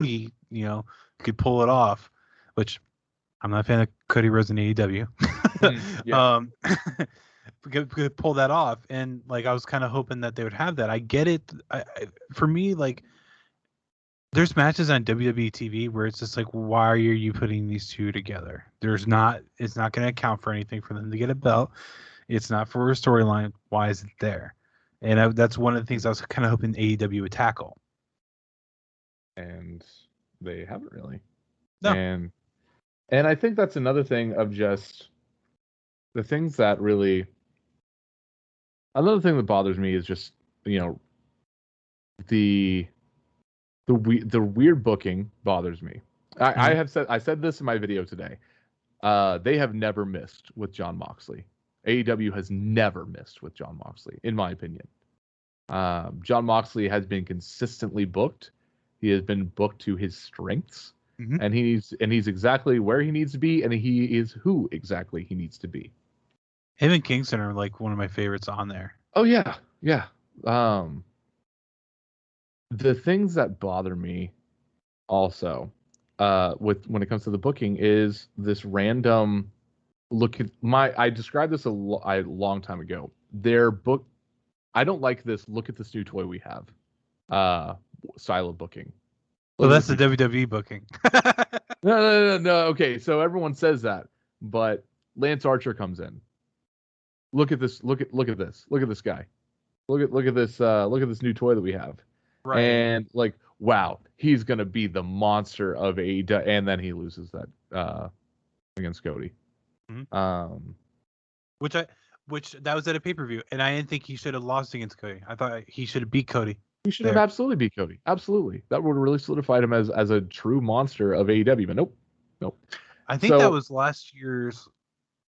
Cody, could pull it off, which I'm not a fan of Cody Rhodes in AEW. Yeah. Could pull that off, and like I was kind of hoping that they would have that. I get it. For me, like there's matches on WWE TV where it's just like, why are you putting these two together? It's not going to account for anything for them to get a belt. It's not for a storyline. Why is it there? And that's one of the things I was kind of hoping AEW would tackle. And they haven't really. No. And I think that's another thing of just the things that really. Another thing that bothers me is just the weird booking bothers me. I said this in my video today. They have never missed with Jon Moxley. AEW has never missed with Jon Moxley, in my opinion. Jon Moxley has been consistently booked. He has been booked to his strengths, and he's exactly where he needs to be, and he is who exactly he needs to be. Him and Kingston are like one of my favorites on there. Oh yeah. The things that bother me also when it comes to the booking is this random look at I described this a long time ago. Their book, I don't like this. Look at this new toy we have. Style of booking. Well, that's the WWE booking. No. Okay, so everyone says that, but Lance Archer comes in. Look at this. Look at this. Look at this guy. Look at this. Look at this new toy that we have. Right. And like, wow, he's gonna be the monster of AEW, and then he loses that against Cody. Mm-hmm. Which that was at a pay-per-view, and I didn't think he should have lost against Cody. I thought he should have beat Cody. He should have absolutely beat Cody. Absolutely, that would have really solidified him as a true monster of AEW. But nope. I think that was last year's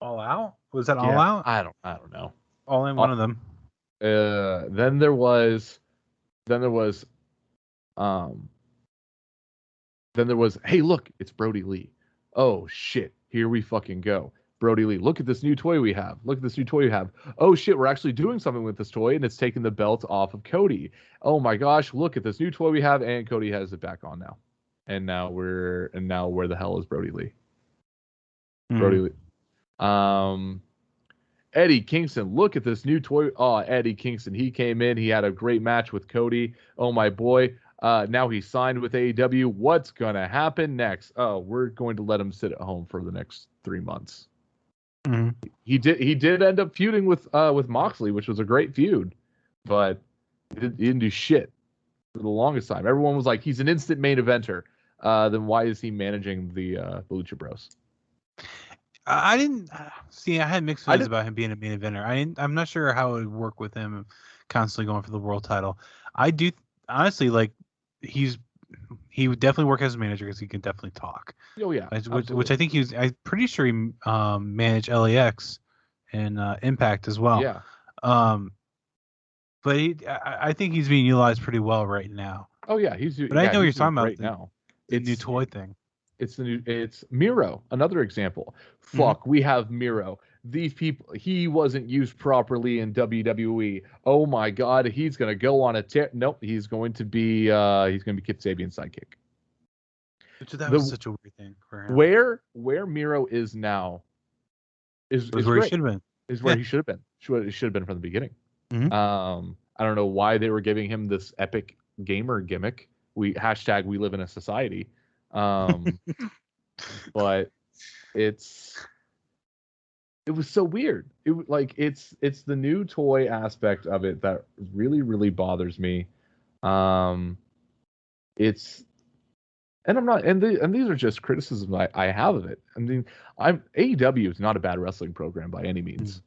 All Out. Was that All Out? I don't know. All in, one of them. Then there was, hey, look, it's Brody Lee. Oh shit, here we fucking go. Brody Lee, look at this new toy we have. Oh shit, we're actually doing something with this toy, and it's taking the belt off of Cody. Oh my gosh, look at this new toy we have, and Cody has it back on now. And now where the hell is Brody Lee? Brody Lee. Eddie Kingston, look at this new toy. Oh, Eddie Kingston, he came in. He had a great match with Cody. Oh, my boy. Now he's signed with AEW. What's going to happen next? Oh, we're going to let him sit at home for the next 3 months. Mm-hmm. He did end up feuding with Moxley, which was a great feud, but he didn't do shit for the longest time. Everyone was like, he's an instant main eventer. Then why is he managing the Lucha Bros? I didn't see. I had mixed feelings about him being a main eventer. I'm not sure how it would work with him constantly going for the world title. I do honestly like he would definitely work as a manager because he can definitely talk. Oh yeah, which I think I'm pretty sure he managed LAX and Impact as well. Yeah. But I think he's being utilized pretty well right now. Oh yeah, But I know what you're talking about right now. The new toy thing. It's Miro, another example. Fuck, we have Miro. These people, he wasn't used properly in WWE. Oh my god, he's gonna go on a tear. Nope, he's going to be Kip Sabian's sidekick. That was such a weird thing for him. Where Miro is now is where great. He should have been. Is where he should have been. Should have been from the beginning. Mm-hmm. I don't know why they were giving him this epic gamer gimmick. We live in a society. But it was so weird. It's the new toy aspect of it that really, really bothers me. And these are just criticisms I have of it. I mean, AEW is not a bad wrestling program by any means.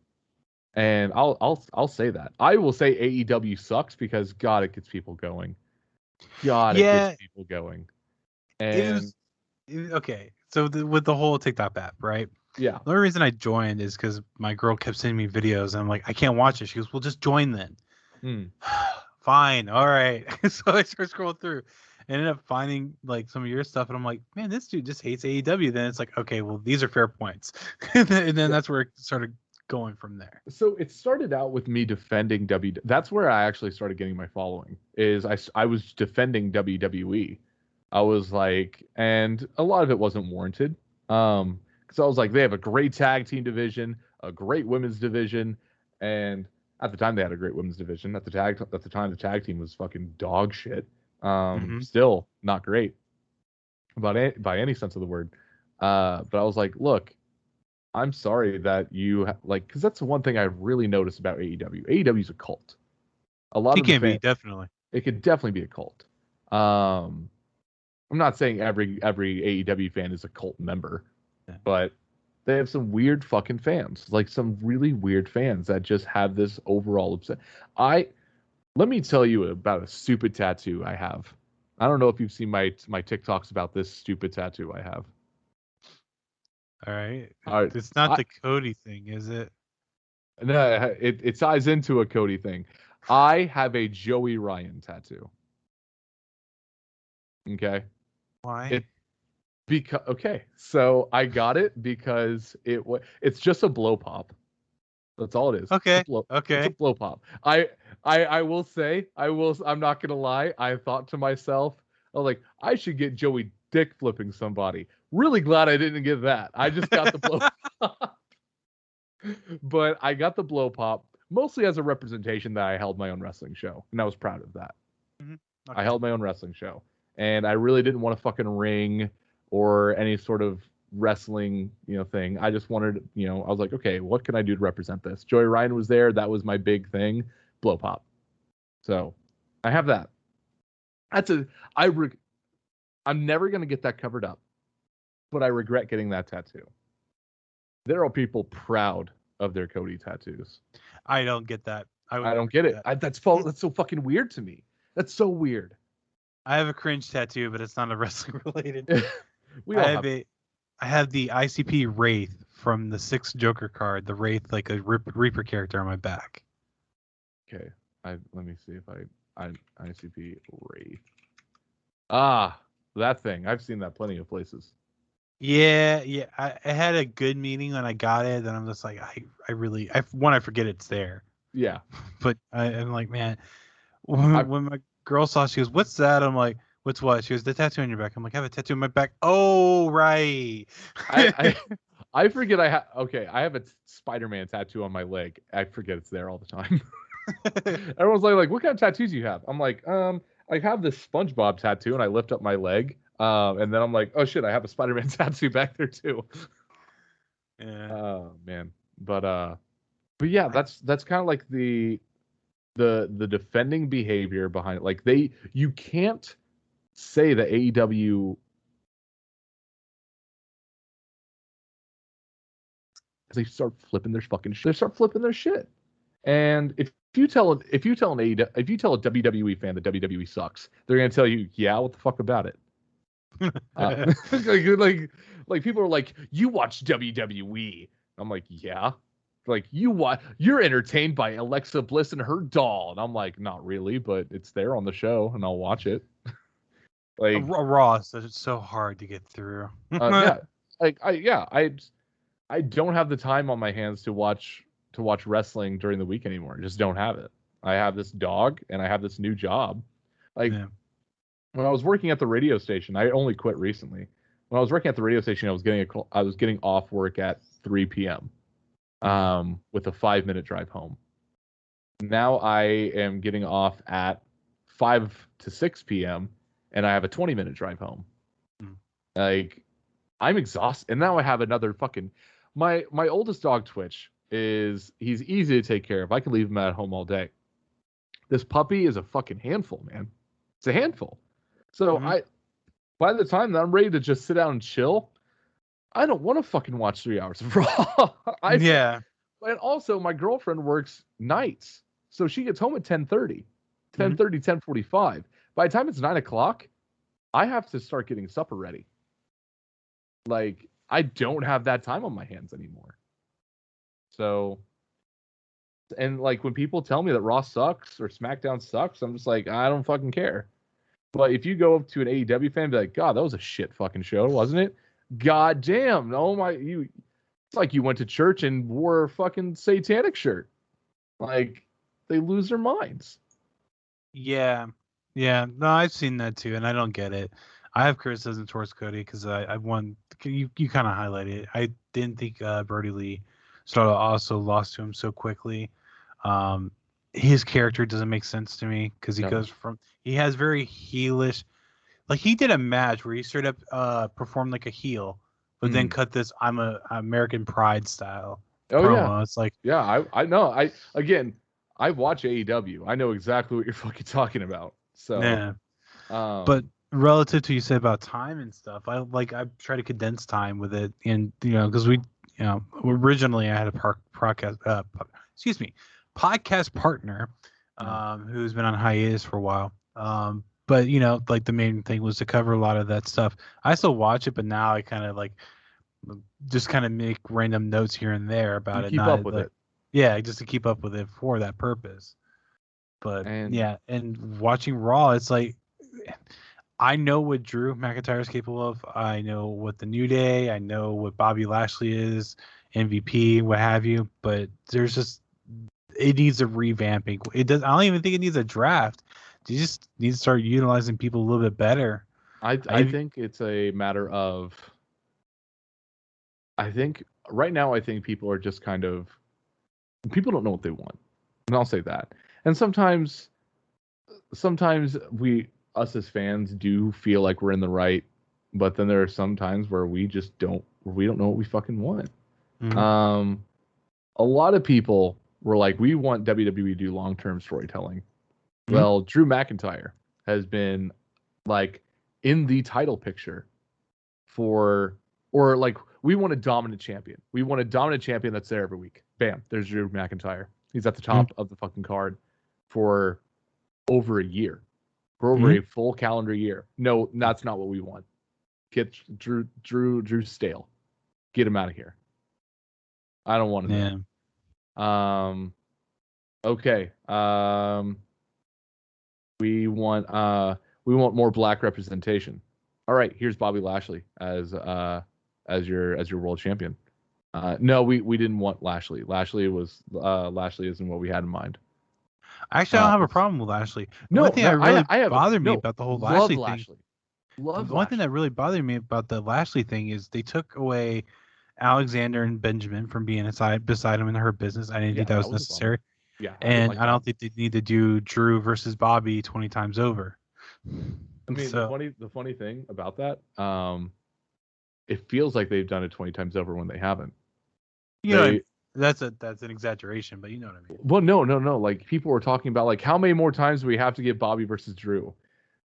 And I'll say that. I will say AEW sucks because God, it gets people going. It gets people going. And okay, so with the whole TikTok app, right? Yeah. The only reason I joined is because my girl kept sending me videos, and I'm like, I can't watch it. She goes, "Well, just join then." Fine, all right. So I start scrolling through, and ended up finding like some of your stuff, and I'm like, man, this dude just hates AEW. Then it's like, okay, well, these are fair points, and then that's where it started going from there. So it started out with me defending That's where I actually started getting my following. Is I was defending WWE. I was like, and a lot of it wasn't warranted. Because I was like, they have a great tag team division, a great women's division, and at the time they had a great women's division. At the time the tag team was fucking dog shit. Hmm. Still not great by any sense of the word. But I was like, look, I'm sorry that you like, because that's the one thing I really noticed about AEW. AEW is a cult. A lot It of the can be, fans, definitely. it could definitely be a cult. Um, I'm not saying every AEW fan is a cult member, Yeah. but they have some weird fucking fans, like some really weird fans that just have this overall upset. Let me tell you about a stupid tattoo I have. I don't know if you've seen my TikToks about this stupid tattoo I have. All right. All right, It's not I, the Cody thing, is it? no, it ties into a Cody thing. I have a Joey Ryan tattoo. Okay, Why? it because okay, so I got it because it's just a blow pop. That's all it is. It's a Okay. blow. It's a Okay. blow pop. I will say I'm not gonna lie. I thought to myself, I was like, I should get Joey dick flipping somebody. Really glad I didn't get that. I just got the blow pop. But I got the blow pop mostly as a representation that I held my own wrestling show, and I was proud of that. Mhm. I Okay. held my own wrestling show, and I really didn't want to fucking ring or any sort of wrestling, thing. I just wanted, I was like, okay, what can I do to represent this? Joey Ryan was there. That was my big thing. Blow pop. So I have that. That's a, I, re, I'm never going to get that covered up, but I regret getting that tattoo. There are people proud of their Cody tattoos. I don't get that. I would I never don't get do it. that. That's so fucking weird to me. That's so weird. I have a cringe tattoo, but it's not a wrestling related. We I all have have. a I have the ICP Wraith from the sixth Joker card, the Wraith like a Reaper character on my back. Okay. Let me see if I ICP Wraith. Ah, that thing. I've seen that plenty of places. Yeah. I had a good meeting when I got it, and I'm just like, I forget it's there, Yeah. but I'm like, man, I when my girl saw, she goes, "What's that?" I'm like, "What's what?" She goes, "The tattoo on your back." I'm like, "I have a tattoo on my back." Oh, right. I I forget I have okay, I have a Spider-Man tattoo on my leg. I forget it's there all the time. Everyone's like, what kind of tattoos do you have? I'm like, I have this SpongeBob tattoo and I lift up my leg. And then I'm like, oh shit, I have a Spider-Man tattoo back there too. Yeah. Oh man. But yeah, that's kind of like the defending behavior behind it. Like you can't say that AEW they start flipping their fucking shit. They start flipping their shit. And if you tell a WWE fan that WWE sucks, they're gonna tell you, yeah, what the fuck about it? Uh, like people are like, you watch WWE. I'm like, yeah. Like you're entertained by Alexa Bliss and her doll, and I'm like, not really, but it's there on the show, and I'll watch it. Like, Raw is so hard to get through. yeah, like I don't have the time on my hands to watch wrestling during the week anymore. I just don't have it. I have this dog and I have this new job. Like Yeah. when I was working at the radio station, I only quit recently. When I was working at the radio station, I was getting off work at 3 p.m. Mhm. With a 5-minute drive home. Now I am getting off at 5 to 6 p.m. and I have a 20-minute drive home. Mhm. Like I'm exhausted, and now I have another fucking my oldest dog Twitch he's easy to take care of. I can leave him at home all day. This puppy is a fucking handful, man. It's a handful. So Mhm. by the time that I'm ready to just sit down and chill, I don't want to fucking watch 3 hours of Raw. Yeah. And also my girlfriend works nights, so she gets home at 10:30, Mhm. 10:45. By the time it's 9 o'clock, I have to start getting supper ready. Like I don't have that time on my hands anymore. So, and like when people tell me that Raw sucks or SmackDown sucks, I'm just like, I don't fucking care. But if you go up to an AEW fan and be like, God, that was a shit fucking show, wasn't it? God damn. Oh my, it's like you went to church and wore a fucking satanic shirt. Like they lose their minds. Yeah. Yeah. No, I've seen that too, and I don't get it. I have criticism towards Cody because I won. You kind of highlighted it. I didn't think Brody Lee sort of also lost to him so quickly. Um, his character doesn't make sense to me because No. he has very heelish. Like he did a match where he straight up performed like a heel, but then cut this I'm a American Pride style Oh yeah. promo. It's like I know. I watch AEW. I know exactly what you're fucking talking about. So yeah. But relative to you said about time and stuff, I try to condense time with it, and because originally I had a podcast partner, who's been on hiatus for a while. But like the main thing was to cover a lot of that stuff. I still watch it, but now I kind of just kind of make random notes here and there about you it. keep Not up with like, it. yeah, just to keep up with it for that purpose. But And yeah, and watching Raw, it's like I know what Drew McIntyre is capable of. I know what the New Day. I know what Bobby Lashley is, MVP, what have you. But there's just it needs a revamping. It does. I don't even think it needs a draft. You just need to start utilizing people a little bit better. I think it's a matter of. I think right now, I think people are just kind of. People don't know what they want, and I'll say that. And sometimes us as fans do feel like we're in the right, but then there are some times where we don't know what we fucking want. Mm-hmm. A lot of people were like, we want WWE to do long-term storytelling. Mm-hmm. Well, Drew McIntyre has been like in the title picture or like we want a dominant champion. We want a dominant champion that's there every week. Bam, there's Drew McIntyre. He's at the top of the fucking card for over a year. For over a full calendar year. No, that's not what we want. Get Drew stale. Get him out of here. I don't want him there. Okay. We want more black representation. All right, here's Bobby Lashley as your world champion. No, we didn't want Lashley. Lashley isn't what we had in mind. Actually, I don't have a problem with Lashley. The No, only thing that really I have bothered me no, about the whole love Lashley thing. Love The one thing Lashley. that really bothered me about the Lashley thing is they took away Alexander and Benjamin from being beside him in her business. I didn't think that was was necessary. Yeah, I didn't And like I that. don't think they need to do Drew versus Bobby 20 times over. I mean, So, the funny thing about that, it feels like they've done it 20 times over when they haven't. that's an exaggeration, but you know what I mean. Well, no. Like people were talking about like how many more times do we have to get Bobby versus Drew?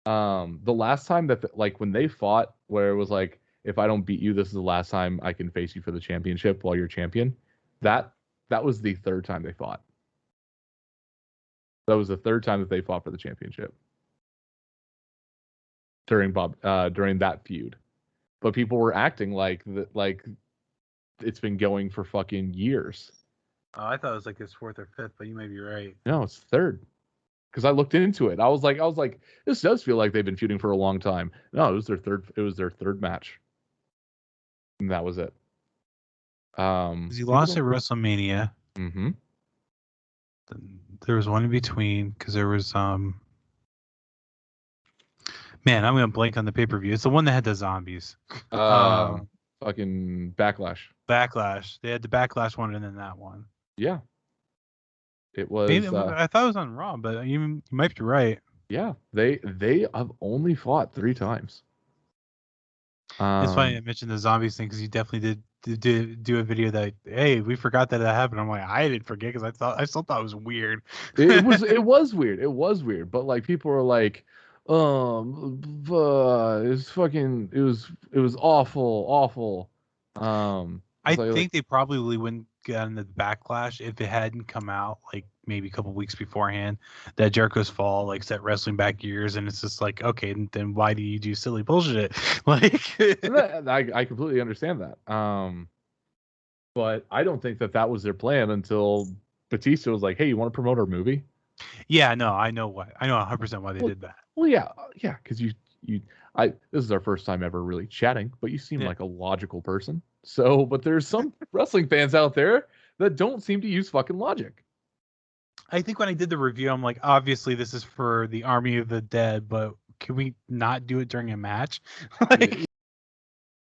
The last time that like when they fought, where it was like, if I don't beat you, this is the last time I can face you for the championship while you're champion. That was the third time they fought. That was the third time that they fought for the championship during that feud. But people were acting like it's been going for fucking years. Oh, I thought it was like his fourth or fifth, but you may be right. No, it's third. Because I looked into it. I was like, this does feel like they've been feuding for a long time. No, it was their third match. And that was it. He lost at WrestleMania. Mm-hmm. There was one in between because there was man, I'm gonna blank on the pay-per-view. It's the one that had the zombies. Fucking Backlash. Backlash. They had the Backlash one and then that one. Yeah. It was. Maybe, I thought it was on Raw, but you might be right. Yeah, they have only fought 3 times. It's funny I mentioned the zombies thing because you definitely did do a video that, hey, we forgot that happened. I'm like, I didn't forget because I still thought it was weird. it was weird. It was weird, but like people were like, it was awful. I think they probably wouldn't get in the Backlash if it hadn't come out like maybe a couple weeks beforehand that Jericho's fall like set wrestling back years, and it's just like, okay, then why do you do silly bullshit? Like, I completely understand that. But I don't think that was their plan until Batista was like, hey, you want to promote our movie? Yeah, no, I know why. I know 100% why they did that. Well, yeah, because this is our first time ever really chatting, but you seem like a logical person. So, but there's some wrestling fans out there that don't seem to use fucking logic. I think when I did the review, I'm like, obviously this is for the Army of the Dead, but can we not do it during a match? Like,